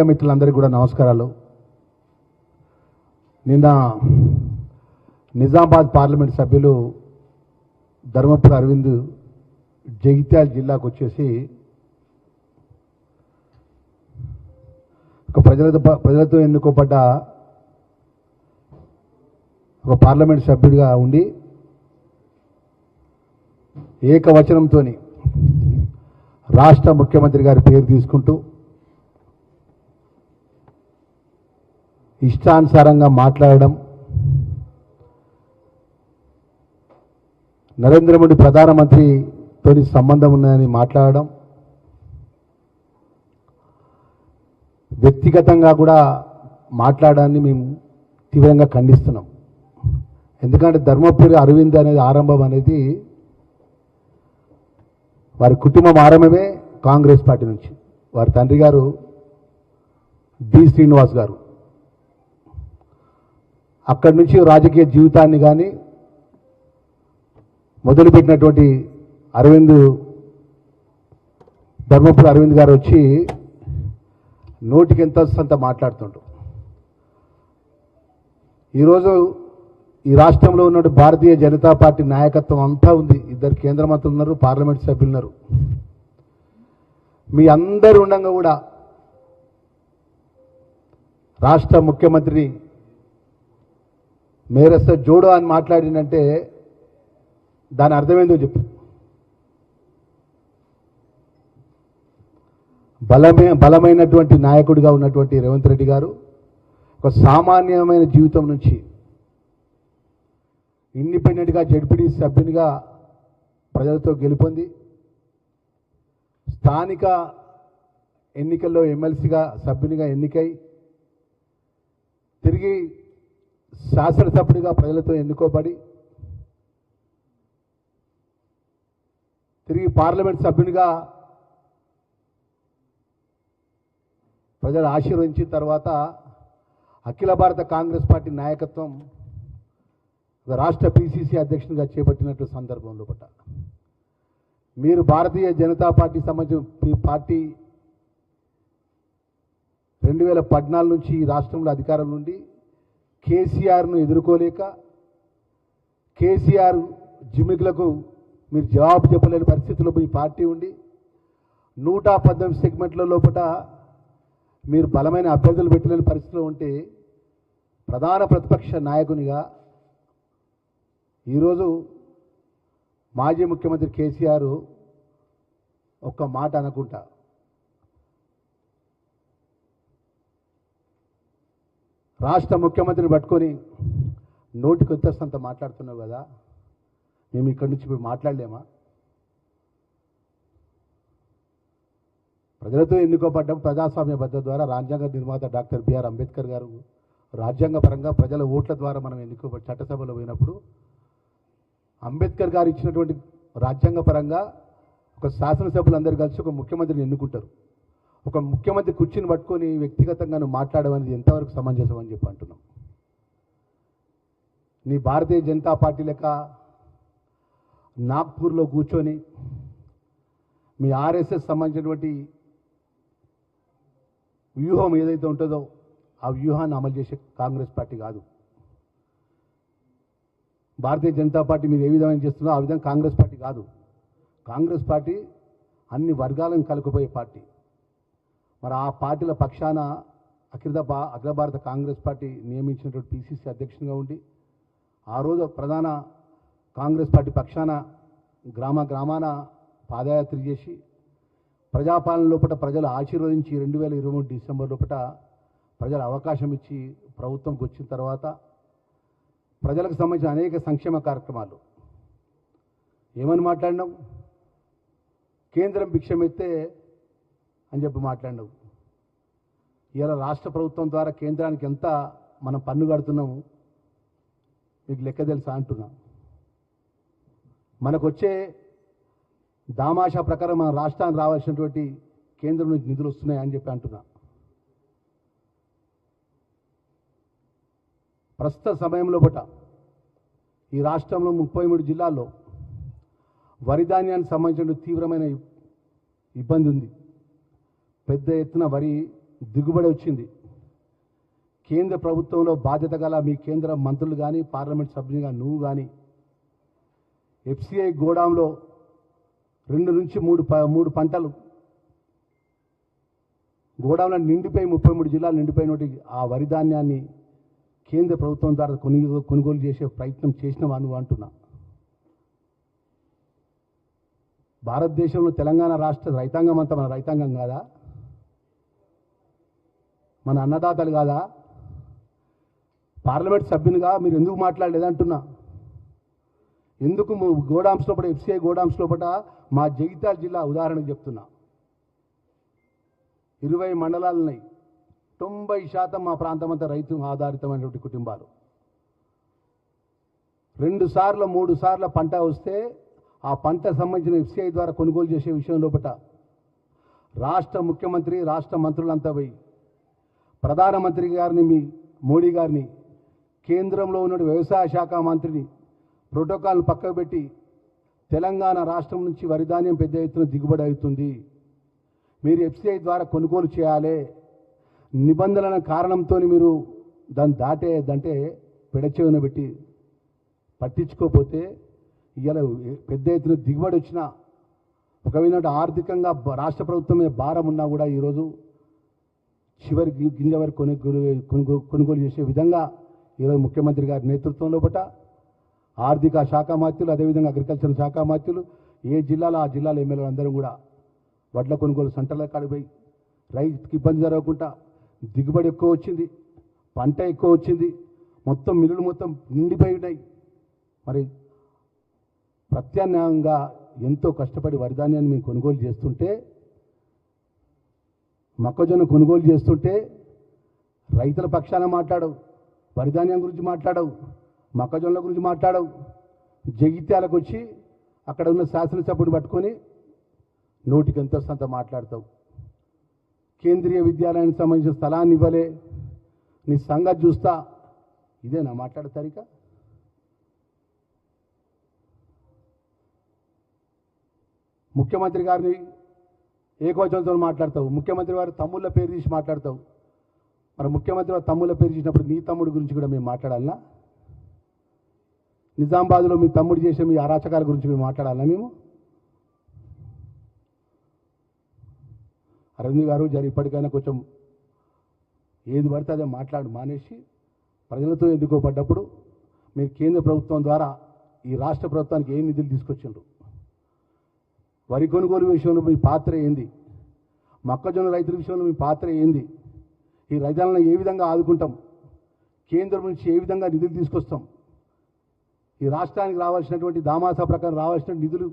మిత్రులందరికీ కూడా నమస్కారాలు. నిన్న నిజామాబాద్ పార్లమెంట్ సభ్యులు ధర్మపురి అరవింద్ జగిత్యాల జిల్లాకు వచ్చేసి ఒక ప్రజలతో ఎన్నుకోబడ్డ ఒక పార్లమెంట్ సభ్యుడిగా ఉండి ఏకవచనంతో రాష్ట్ర ముఖ్యమంత్రి గారి పేరు తీసుకుంటూ ఇష్టానుసారంగా మాట్లాడడం, నరేంద్ర మోడీ ప్రధానమంత్రితో సంబంధం ఉన్నదని మాట్లాడడం, వ్యక్తిగతంగా కూడా మాట్లాడడాన్ని మేము తీవ్రంగా ఖండిస్తున్నాం. ఎందుకంటే ధర్మపురి అరవింద్ అనేది ఆరంభం అనేది వారి కుటుంబం ఆరంభమే కాంగ్రెస్ పార్టీ నుంచి. వారి తండ్రి గారు డి శ్రీనివాస్ గారు అక్కడి నుంచి రాజకీయ జీవితాన్ని కానీ మొదలుపెట్టినటువంటి ధర్మపురి అరవింద్ గారు వచ్చి నోటికి ఎంత వస్తుందంత మాట్లాడుతుంటారు. ఈరోజు ఈ రాష్ట్రంలో ఉన్నటువంటి భారతీయ జనతా పార్టీ నాయకత్వం అంతా ఉంది. 2 కేంద్ర మంత్రులు ఉన్నారు, పార్లమెంట్ సభ్యులు ఉన్నారు. మీ అందరూ ఉండగా కూడా రాష్ట్ర ముఖ్యమంత్రిని మేరస్త జోడో అని మాట్లాడిందంటే దాని అర్థమేందో చెప్పు. బలమైనటువంటి నాయకుడిగా ఉన్నటువంటి రేవంత్ రెడ్డి గారు ఒక సామాన్యమైన జీవితం నుంచి ఇండిపెండెంట్గా జడ్పీటీ సభ్యునిగా ప్రజలతో గెలుపొంది స్థానిక ఎన్నికల్లో ఎమ్మెల్సీగా సభ్యునిగా ఎన్నికై తిరిగి శాసనసభ్యుడిగా ప్రజలతో ఎన్నుకోబడి తిరిగి పార్లమెంట్ సభ్యునిగా ప్రజలు ఆశీర్వదించిన తర్వాత అఖిల భారత కాంగ్రెస్ పార్టీ నాయకత్వం రాష్ట్ర పిసిసి అధ్యక్షునిగా చేపట్టినట్టు సందర్భంలో మీరు భారతీయ జనతా పార్టీ సంబంధించిన మీ పార్టీ 2014 నుంచి ఈ రాష్ట్రంలో అధికారం నుండి కేసీఆర్ను ఎదుర్కోలేక కేసీఆర్ జిమ్మికులకు మీరు జవాబు చెప్పలేని పరిస్థితుల్లో మీ పార్టీ ఉండి 118 సెగ్మెంట్ల లోపల మీరు బలమైన అభ్యర్థులు పెట్టలేని పరిస్థితిలో ఉంటే ప్రధాన ప్రతిపక్ష నాయకునిగా ఈరోజు మాజీ ముఖ్యమంత్రి కేసీఆర్ ఒక్క మాట అనుకుంటా రాష్ట్ర ముఖ్యమంత్రిని పట్టుకొని నోటికి వచ్చేస్తంత మాట్లాడుతున్నావు కదా, మేము ఇక్కడి నుంచి ఇప్పుడు మాట్లాడలేమా? ప్రజలతో ఎన్నుకోబడ్డ ప్రజాస్వామ్య పద్ధతి ద్వారా రాజ్యాంగ నిర్మాత డాక్టర్ బిఆర్ అంబేద్కర్ గారు రాజ్యాంగపరంగా ప్రజల ఓట్ల ద్వారా మనం ఎన్నుకోబడి చట్టసభలో పోయినప్పుడు అంబేద్కర్ గారు ఇచ్చినటువంటి రాజ్యాంగపరంగా ఒక శాసనసభ్యులందరూ కలిసి ఒక ముఖ్యమంత్రిని ఎన్నుకుంటారు. ఒక ముఖ్యమంత్రి కుర్చీని పట్టుకొని వ్యక్తిగతంగా నువ్వు మాట్లాడడం అనేది ఎంతవరకు సమంజసం అని చెప్పి అంటున్నాం. నీ భారతీయ జనతా పార్టీ లెక్క నాగ్పూర్లో కూర్చొని మీ ఆర్ఎస్ఎస్ సంబంధించినటువంటి వ్యూహం ఏదైతే ఉంటుందో ఆ వ్యూహాన్ని అమలు చేసే కాంగ్రెస్ పార్టీ కాదు. భారతీయ జనతా పార్టీ మీరు ఏ విధంగా చేస్తుందో ఆ విధంగా కాంగ్రెస్ పార్టీ కాదు. కాంగ్రెస్ పార్టీ అన్ని వర్గాలను కలుపుకుపోయే పార్టీ. మరి ఆ పార్టీల పక్షాన అఖిల భారత కాంగ్రెస్ పార్టీ నియమించినటువంటి పిసిసి అధ్యక్షునిగా ఉండి ఆ రోజు ప్రధాన కాంగ్రెస్ పార్టీ పక్షాన గ్రామాన పాదయాత్ర చేసి ప్రజాపాలన లోపల ప్రజలు ఆశీర్వదించి 2023 డిసెంబర్ లోపల ప్రజలు అవకాశం ఇచ్చి ప్రభుత్వంకి వచ్చిన తర్వాత ప్రజలకు సంబంధించిన అనేక సంక్షేమ కార్యక్రమాలు ఏమని మాట్లాడినావు? కేంద్రం భిక్షమెత్తే అని చెప్పి మాట్లాడినావు. ఇలా రాష్ట్ర ప్రభుత్వం ద్వారా కేంద్రానికి ఎంత మనం పన్ను కడుతున్నాము మీకు లెక్క తెలుసా అంటున్నా. మనకు వచ్చే దామాషా ప్రకారం మన రాష్ట్రానికి రావాల్సినటువంటి కేంద్రం నుంచి నిధులు వస్తున్నాయని చెప్పి అంటున్నా. ప్రస్తుత సమయంలో ఈ రాష్ట్రంలో 33 జిల్లాల్లో వరి ధాన్యానికి సంబంధించిన తీవ్రమైన ఇబ్బంది ఉంది. పెద్ద ఎత్తున వరి దిగుబడి వచ్చింది. కేంద్ర ప్రభుత్వంలో బాధ్యత గల మీ కేంద్ర మంత్రులు కానీ పార్లమెంట్ సభ్యులుగా నువ్వు కానీ ఎఫ్సిఐ గోడాంలో 2 నుంచి 3 పంటలు గోడాంలో నిండిపోయి 33 జిల్లాలు నిండిపోయినటువంటి ఆ వరి ధాన్యాన్ని కేంద్ర ప్రభుత్వం ద్వారా కొనుగోలు చేసే ప్రయత్నం చేసినవా నువ్వు అంటున్నా. భారతదేశంలో తెలంగాణ రాష్ట్ర రైతాంగం అంతా మన రైతాంగం కాదా? మన అన్నదాతలు కాదా? పార్లమెంట్ సభ్యునిగా మీరు ఎందుకు మాట్లాడలేదంటున్నా. ఎందుకు గోడామ్స్ లోపల ఎఫ్సిఐ గోడామ్స్ లోపల మా జగిత్యాల జిల్లా ఉదాహరణకు చెప్తున్నా, 20 మండలాలు ఉన్నాయి. 90% మా ప్రాంతం అంతా రైతు ఆధారితమైనటువంటి కుటుంబాలు. 2 సార్లు 3 సార్లు పంట వస్తే ఆ పంట సంబంధించిన ఎఫ్సిఐ ద్వారా కొనుగోలు చేసే విషయం లోపల రాష్ట్ర ముఖ్యమంత్రి రాష్ట్ర మంత్రులంతా పోయి ప్రధానమంత్రి గారిని మీ మోడీ గారిని కేంద్రంలో ఉన్న వ్యవసాయ శాఖ మంత్రిని ప్రోటోకాల్ను పక్కకు పెట్టి తెలంగాణ రాష్ట్రం నుంచి వరి ధాన్యం పెద్ద ఎత్తున దిగుబడి అవుతుంది, మీరు ఎఫ్సిఐ ద్వారా కొనుగోలు చేయాలి, నిబంధనల కారణంతో మీరు దాన్ని దాటేదంటే పెడచెవిన పెట్టి పట్టించుకోకపోతే ఇవాళ పెద్ద ఎత్తున దిగుబడి వచ్చినా ఒక విధంగా ఆర్థికంగా రాష్ట్ర ప్రభుత్వం మీద భారం ఉన్నా కూడా ఈరోజు చివరి గింజ వరకు కొనుగోలు చేసే విధంగా ఈరోజు ముఖ్యమంత్రి గారి నేతృత్వంలో బట్ట ఆర్థిక శాఖ మంత్రులు అదేవిధంగా అగ్రికల్చర్ శాఖ మంత్రులు ఏ జిల్లాలో ఆ జిల్లాల ఎమ్మెల్యేలు అందరూ కూడా వడ్ల కొనుగోలు సెంటర్ల కాడిపోయి రైతుకి ఇబ్బంది జరగకుండా దిగుబడి ఎక్కువ వచ్చింది, పంట ఎక్కువ వచ్చింది, మొత్తం మిల్లులు మొత్తం నిండిపోయి ఉన్నాయి. మరి ప్రత్యామ్నాయంగా ఎంతో కష్టపడి వరిధాన్యాన్ని మేము కొనుగోలు చేస్తుంటే, మొక్కజొన్న కొనుగోలు చేస్తుంటే రైతుల పక్షాన మాట్లాడవు, వరిధాన్యం గురించి మాట్లాడవు, మొక్కజొన్నల గురించి మాట్లాడవు. జగిత్యాలకు వచ్చి అక్కడ ఉన్న శాసనసభ్యుడు పట్టుకొని నోటికి ఎంత వస్తుందంత మాట్లాడతావు. కేంద్రీయ విద్యాలయానికి సంబంధించిన స్థలాన్ని ఇవ్వలే, నీ సంగతి చూస్తా, ఇదేనా మాట్లాడతారిక? ముఖ్యమంత్రి గారిని ఏకవచనంతో మాట్లాడతావు, ముఖ్యమంత్రి వారి తమ్ముళ్ళ పేరు తీసి మాట్లాడతావు. మరి ముఖ్యమంత్రి వారి తమ్ముళ్ళ పేరు తీసినప్పుడు నీ తమ్ముడి గురించి కూడా మేము మాట్లాడాలన్నా? నిజామాబాద్లో మీ తమ్ముడు చేసే మీ అరాచకాల గురించి మేము మాట్లాడాలన్నా? మేము అరవింద్ గారు ఇప్పటికైనా కొంచెం ఏది పడితే అదే మానేసి ప్రజలతో ఎన్నుకోబడ్డప్పుడు మీరు కేంద్ర ప్రభుత్వం ద్వారా ఈ రాష్ట్ర ప్రభుత్వానికి ఏ నిధులు తీసుకొచ్చిండ్రు, వరి కొనుగోలు విషయంలో మీ పాత్ర ఏంది, మొక్కజొన్న రైతుల విషయంలో మీ పాత్ర ఏంది, ఈ రైతులను ఏ విధంగా ఆదుకుంటాం, కేంద్రం నుంచి ఏ విధంగా నిధులు తీసుకొస్తాం, ఈ రాష్ట్రానికి రావాల్సినటువంటి దామాసా ప్రకారం రావాల్సిన నిధులు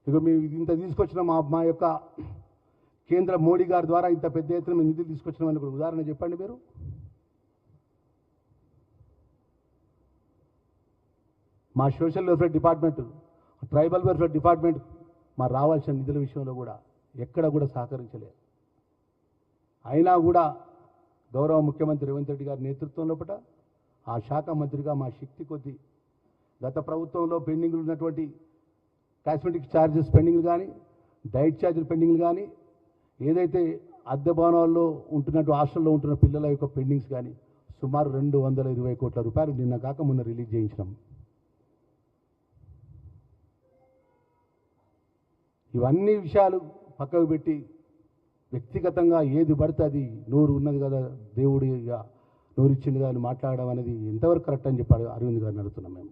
ఇక మేము ఇంత తీసుకొచ్చిన మా యొక్క కేంద్ర మోడీ గారి ద్వారా ఇంత పెద్ద ఎత్తున మేము నిధులు తీసుకొచ్చినామని కూడా ఉదాహరణ చెప్పండి. మీరు మా social welfare department, tribal welfare department మా రావాల్సిన నిధుల విషయంలో కూడా ఎక్కడ కూడా సహకరించలేదు. అయినా కూడా గౌరవ ముఖ్యమంత్రి రేవంత్ రెడ్డి గారి నేతృత్వంలో పట ఆ శాఖ మంత్రిగా మా శక్తి కొద్దీ గత ప్రభుత్వంలో పెండింగ్లు ఉన్నటువంటి కాస్మెటిక్ ఛార్జెస్ పెండింగ్లు కానీ, డైట్ ఛార్జీలు పెండింగ్లు కానీ, ఏదైతే అద్దె భవనాల్లో ఉంటున్నట్టు హాస్టల్లో ఉంటున్న పిల్లల యొక్క పెండింగ్స్ కానీ సుమారు 220 కోట్ల రూపాయలు నిన్న కాక మొన్న రిలీజ్ చేయించినాం. ఇవన్నీ విషయాలు పక్కకు పెట్టి వ్యక్తిగతంగా ఏది పడితే అది నోరు ఉన్నది కదా దేవుడిగా నోరు ఇచ్చింది కదా అని మాట్లాడడం అనేది ఎంతవరకు కరెక్ట్ అని చెప్పాడు అరవింద్ గారిని అడుగుతున్నాం.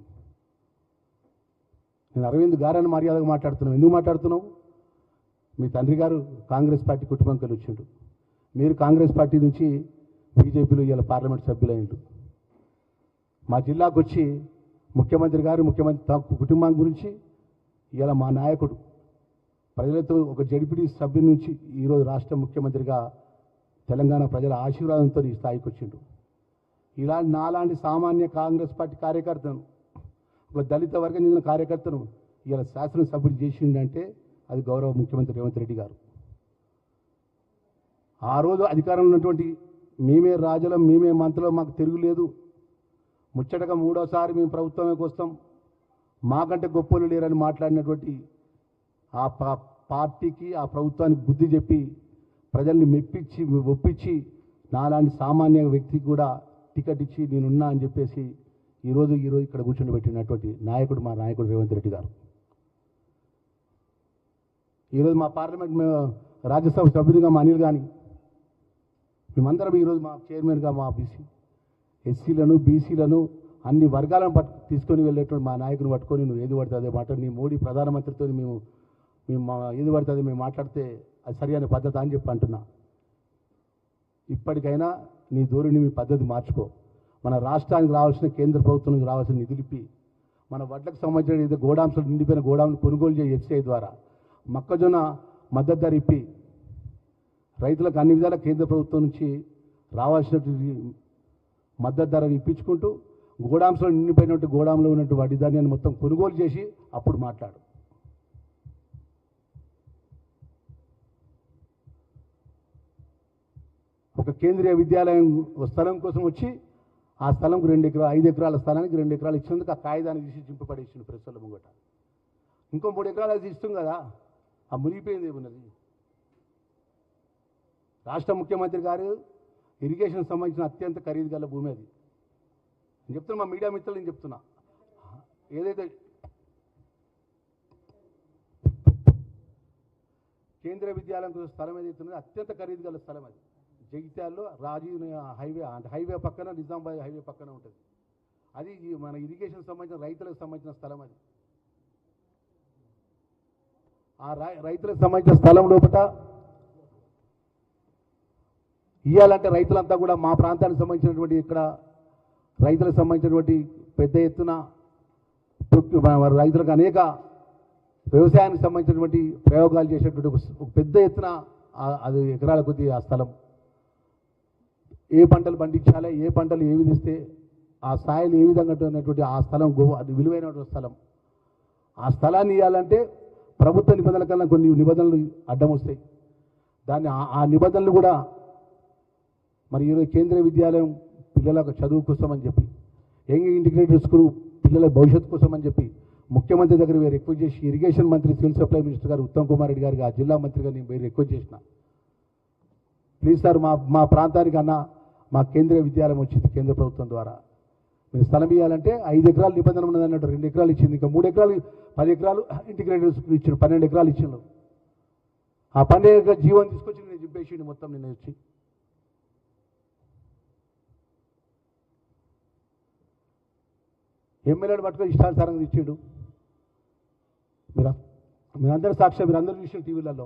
నేను అరవింద్ గారని మర్యాదగా మాట్లాడుతున్నాం. ఎందుకు మాట్లాడుతున్నావు? మీ తండ్రి గారు కాంగ్రెస్ పార్టీ కుటుంబంకి వచ్చిండు, మీరు కాంగ్రెస్ పార్టీ నుంచి బీజేపీలో ఇవాళ పార్లమెంట్ సభ్యులైండు. మా జిల్లాకు వచ్చి ముఖ్యమంత్రి గారు ముఖ్యమంత్రి కుటుంబం గురించి ఇవాళ మా నాయకుడు ప్రజలతో ఒక జడిపిడి సభ్యుల నుంచి ఈరోజు రాష్ట్ర ముఖ్యమంత్రిగా తెలంగాణ ప్రజల ఆశీర్వాదంతో ఈ స్థాయికి వచ్చిండు. ఇలాంటి నాలాంటి సామాన్య కాంగ్రెస్ పార్టీ కార్యకర్తను, ఒక దళిత వర్గం చెందిన కార్యకర్తను ఇలా శాసనసభ్యుడు చేసిందంటే అది గౌరవ ముఖ్యమంత్రి రేవంత్ రెడ్డి గారు. ఆ రోజు అధికారంలో ఉన్నటువంటి మేమే రాజులం, మేమే మంత్రులం, మాకు తిరుగులేదు, ముచ్చటగా 3వసారి మేము ప్రభుత్వంలోకి వస్తాం, మాకంటే గొప్పలు లేరని మాట్లాడినటువంటి ఆ పార్టీకి ఆ ప్రభుత్వానికి బుద్ధి చెప్పి ప్రజల్ని మెప్పించి ఒప్పించి నాలాంటి సామాన్య వ్యక్తికి కూడా టికెట్ ఇచ్చి నేనున్నా అని చెప్పేసి ఈరోజు ఇక్కడ కూర్చొని నాయకుడు మా నాయకుడు రేవంత్ రెడ్డి గారు. ఈరోజు మా పార్లమెంట్ రాజ్యసభ సభ్యునిగా మా అనిల్ కానీ మేమందరం ఈరోజు మా చైర్మన్గా మా ఎస్సీలను బీసీలను అన్ని వర్గాలను తీసుకొని వెళ్ళేటువంటి మా నాయకుని పట్టుకొని నువ్వు ఏది పడితే అదే మాట నీ మోడీ ప్రధానమంత్రితో మేము ఏది పడితే అదే మేము మాట్లాడితే అది సరైన పద్ధతి అని చెప్పి అంటున్నా. ఇప్పటికైనా నీ ధోరణి మీ పద్ధతి మార్చుకో. మన రాష్ట్రానికి రావాల్సిన కేంద్ర ప్రభుత్వం నుంచి రావాల్సిన నిధులు ఇప్పి మన వడ్లకు సంబంధించిన ఏదో గోడాంశాలు నిండిపోయిన గోడాంలు కొనుగోలు చేయ ఎఫ్సిఐ ద్వారా మొక్కజొన్న మద్దతు ధర ఇప్పి రైతులకు అన్ని విధాల కేంద్ర ప్రభుత్వం నుంచి రావాల్సినటువంటి మద్దతు ధరను ఇప్పించుకుంటూ గోడాంశంలో నిండిపోయినట్టు గోడాంలో ఉన్నట్టు వడ్డీ ధాన్యాన్ని మొత్తం కొనుగోలు చేసి అప్పుడు మాట్లాడు. ఒక కేంద్రీయ విద్యాలయం స్థలం కోసం వచ్చి ఆ స్థలంకు 2 ఎకరాలు 5 ఎకరాల స్థలానికి 2 ఎకరాలు ఇచ్చినందుకు ఆ కాగితాన్ని తీసి చింపపడేసిండు ప్రెస్ల ముంగట. ఇంకో 3 ఎకరాలు అది ఇస్తాం కదా, ఆ మునిగిపోయింది ఏమున్నది. రాష్ట్ర ముఖ్యమంత్రి గారు ఇరిగేషన్ సంబంధించిన అత్యంత ఖరీదు గల భూమి అది. నేను చెప్తున్నా, మా మీడియా మిత్రులు నేను చెప్తున్నా, ఏదైతే కేంద్రీయ విద్యాలయం కోసం స్థలం ఏదైతే ఉన్నదో అత్యంత ఖరీదు గల స్థలం అది. జగిత్యాల్లో రాజీవ్ హైవే పక్కన నిజామాబాద్ హైవే పక్కన ఉంటుంది. అది మన ఇరిగేషన్ సంబంధించిన రైతులకు సంబంధించిన స్థలం అది. ఆ రైతులకు సంబంధించిన స్థలం లోపల ఇవ్వాలంటే రైతులంతా కూడా మా ప్రాంతానికి సంబంధించినటువంటి ఇక్కడ రైతులకు సంబంధించినటువంటి పెద్ద ఎత్తున రైతులకు అనేక వ్యవసాయానికి సంబంధించినటువంటి ప్రయోగాలు చేసేటువంటి ఒక పెద్ద ఎత్తున అది ఎకరాల కొద్ది ఆ స్థలం ఏ పంటలు పండించాలి, ఏ పంటలు ఏ విధిస్తే ఆ స్థాయిలు ఏ విధంగా ఉన్నటువంటి ఆ స్థలం అది విలువైనటువంటి స్థలం. ఆ స్థలాన్ని ఇవ్వాలంటే ప్రభుత్వ నిబంధనల కన్నా కొన్ని నిబంధనలు అడ్డం వస్తాయి. దాన్ని ఆ నిబంధనలు కూడా మరి ఈరోజు కేంద్రీయ విద్యాలయం పిల్లల చదువు కోసం అని చెప్పి, యంగ్ ఇంటిగ్రేటెడ్ స్కూల్ పిల్లల భవిష్యత్తు కోసం అని చెప్పి ముఖ్యమంత్రి దగ్గర వేరు రిక్వెస్ట్ చేసి ఇరిగేషన్ మంత్రి సివిల్ సప్లై మినిస్టర్ గారు ఉత్తమ్ కుమార్ రెడ్డి గారికి ఆ జిల్లా మంత్రిగా నేను వేరు రిక్వెస్ట్ చేసిన, ప్లీజ్ సార్ మా ప్రాంతానికి అన్న మా కేంద్రీయ విద్యాలయం వచ్చింది కేంద్ర ప్రభుత్వం ద్వారా, మీరు స్థలం ఇవ్వాలంటే 5 ఎకరాల నిబంధన ఉన్నది అన్నట్టు 2 ఎకరాలు ఇచ్చింది, ఇంకా 3 ఎకరాలు 10 ఎకరాలు ఇంటిగ్రేటెడ్ స్కూల్ ఇచ్చారు, 12 ఎకరాలు ఇచ్చిండు. ఆ 12 ఎకరాల జీవనం తీసుకొచ్చి నేను చింపేసిండు మొత్తం నిన్న వచ్చి. ఎమ్మెల్యేని పట్టుకొని ఇష్టానుసారంగా ఇచ్చాడు. మీరందరూ సాక్ష్యం, మీరందరూ చూసిన టీవీలలో.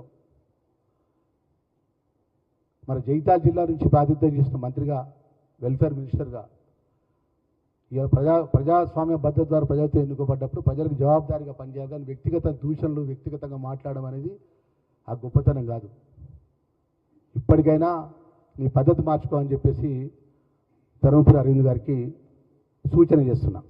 మరి జగిత్యాల జిల్లా నుంచి ప్రాతినిధ్యం చేసిన మంత్రిగా, వెల్ఫేర్ మినిస్టర్గా ఇలా ప్రజాస్వామ్య భద్రత ద్వారా ప్రజలతో ఎన్నుకోబడ్డప్పుడు ప్రజలకు జవాబుదారీగా పనిచేయాలి. కానీ వ్యక్తిగత దూషణలు, వ్యక్తిగతంగా మాట్లాడడం అనేది ఆ గొప్పతనం కాదు. ఇప్పటికైనా నీ పద్ధతి మార్చుకో అని చెప్పేసి ధర్మపురి అరవింద్ గారికి సూచన చేస్తున్నా.